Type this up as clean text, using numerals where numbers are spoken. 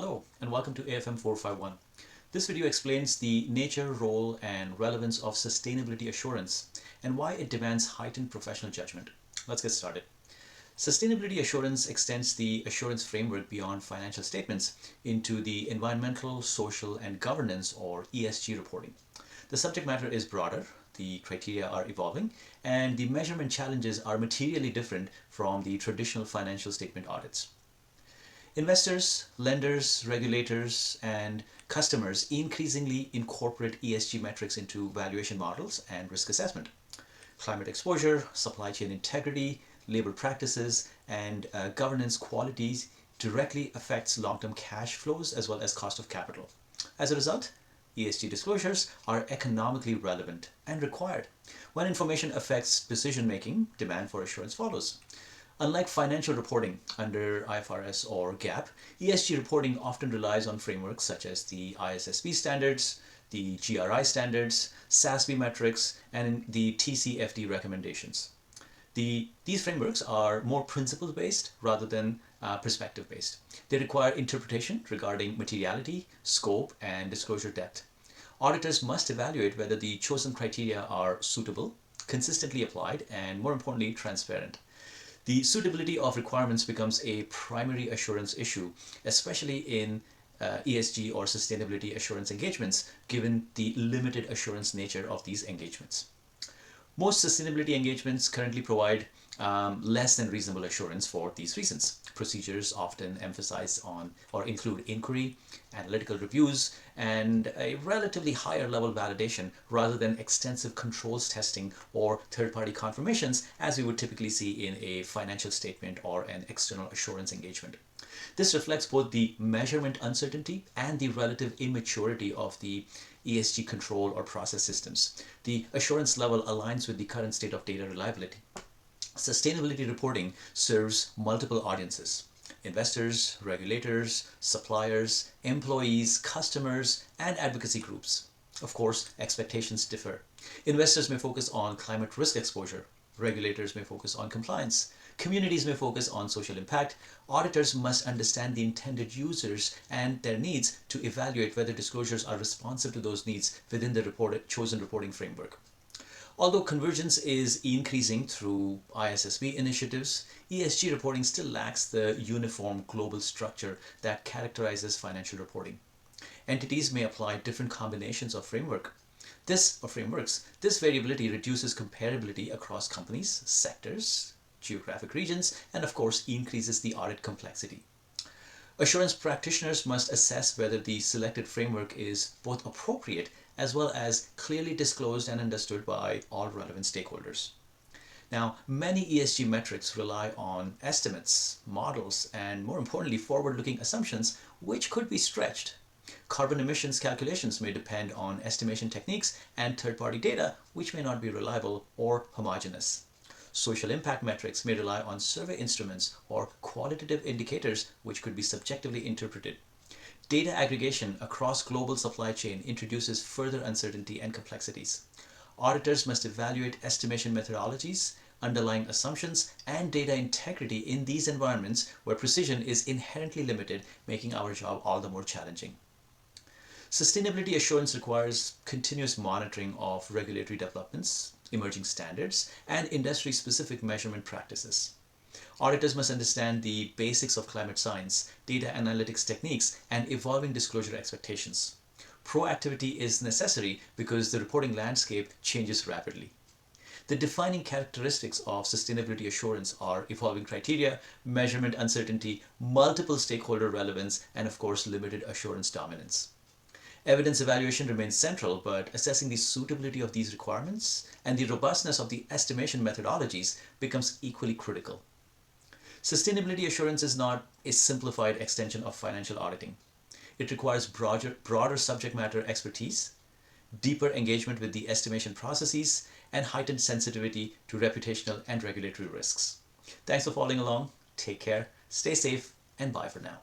Hello and welcome to AFM 451. This video explains the nature, role and relevance of sustainability assurance and why it demands heightened professional judgment. Let's get started. Sustainability assurance extends the assurance framework beyond financial statements into the environmental, social and governance or ESG reporting. The subject matter is broader, the criteria are evolving, and the measurement challenges are materially different from the traditional financial statement audits. Investors, lenders, regulators, and customers increasingly incorporate ESG metrics into valuation models and risk assessment. Climate exposure, supply chain integrity, labor practices, and governance qualities directly affects long-term cash flows as well as cost of capital. As a result, ESG disclosures are economically relevant and required. When information affects decision-making, demand for assurance follows. Unlike financial reporting under IFRS or GAAP, ESG reporting often relies on frameworks such as the ISSB standards, the GRI standards, SASB metrics, and the TCFD recommendations. These frameworks are more principle-based rather than perspective-based. They require interpretation regarding materiality, scope, and disclosure depth. Auditors must evaluate whether the chosen criteria are suitable, consistently applied, and more importantly, transparent. The suitability of requirements becomes a primary assurance issue, especially in ESG or sustainability assurance engagements, given the limited assurance nature of these engagements. Most sustainability engagements currently provide less than reasonable assurance for these reasons. Procedures often emphasize on or include inquiry, analytical reviews, and a relatively higher level validation rather than extensive controls testing or third-party confirmations as we would typically see in a financial statement or an external assurance engagement. This reflects both the measurement uncertainty and the relative immaturity of the ESG control or process systems. The assurance level aligns with the current state of data reliability. Sustainability reporting serves multiple audiences: investors, regulators, suppliers, employees, customers, and advocacy groups. Of course, expectations differ. Investors may focus on climate risk exposure. Regulators may focus on compliance. Communities may focus on social impact. Auditors must understand the intended users and their needs to evaluate whether disclosures are responsive to those needs within the chosen reporting framework. Although convergence is increasing through ISSB initiatives, ESG reporting still lacks the uniform global structure that characterizes financial reporting. Entities may apply different combinations of frameworks. This variability reduces comparability across companies, sectors, geographic regions, and of course increases the audit complexity. Assurance practitioners must assess whether the selected framework is both appropriate as well as clearly disclosed and understood by all relevant stakeholders. Now, many ESG metrics rely on estimates, models, and more importantly, forward-looking assumptions, which could be stretched. Carbon emissions calculations may depend on estimation techniques and third-party data, which may not be reliable or homogeneous. Social impact metrics may rely on survey instruments or qualitative indicators which could be subjectively interpreted. Data aggregation across global supply chain introduces further uncertainty and complexities. Auditors must evaluate estimation methodologies, underlying assumptions, and data integrity in these environments where precision is inherently limited, making our job all the more challenging. Sustainability assurance requires continuous monitoring of regulatory developments, emerging standards, and industry-specific measurement practices. Auditors must understand the basics of climate science, data analytics techniques, and evolving disclosure expectations. Proactivity is necessary because the reporting landscape changes rapidly. The defining characteristics of sustainability assurance are evolving criteria, measurement uncertainty, multiple stakeholder relevance, and of course limited assurance dominance. Evidence evaluation remains central, but assessing the suitability of these requirements and the robustness of the estimation methodologies becomes equally critical. Sustainability assurance is not a simplified extension of financial auditing. It requires broader subject matter expertise, deeper engagement with the estimation processes, and heightened sensitivity to reputational and regulatory risks. Thanks for following along. Take care, stay safe, and bye for now.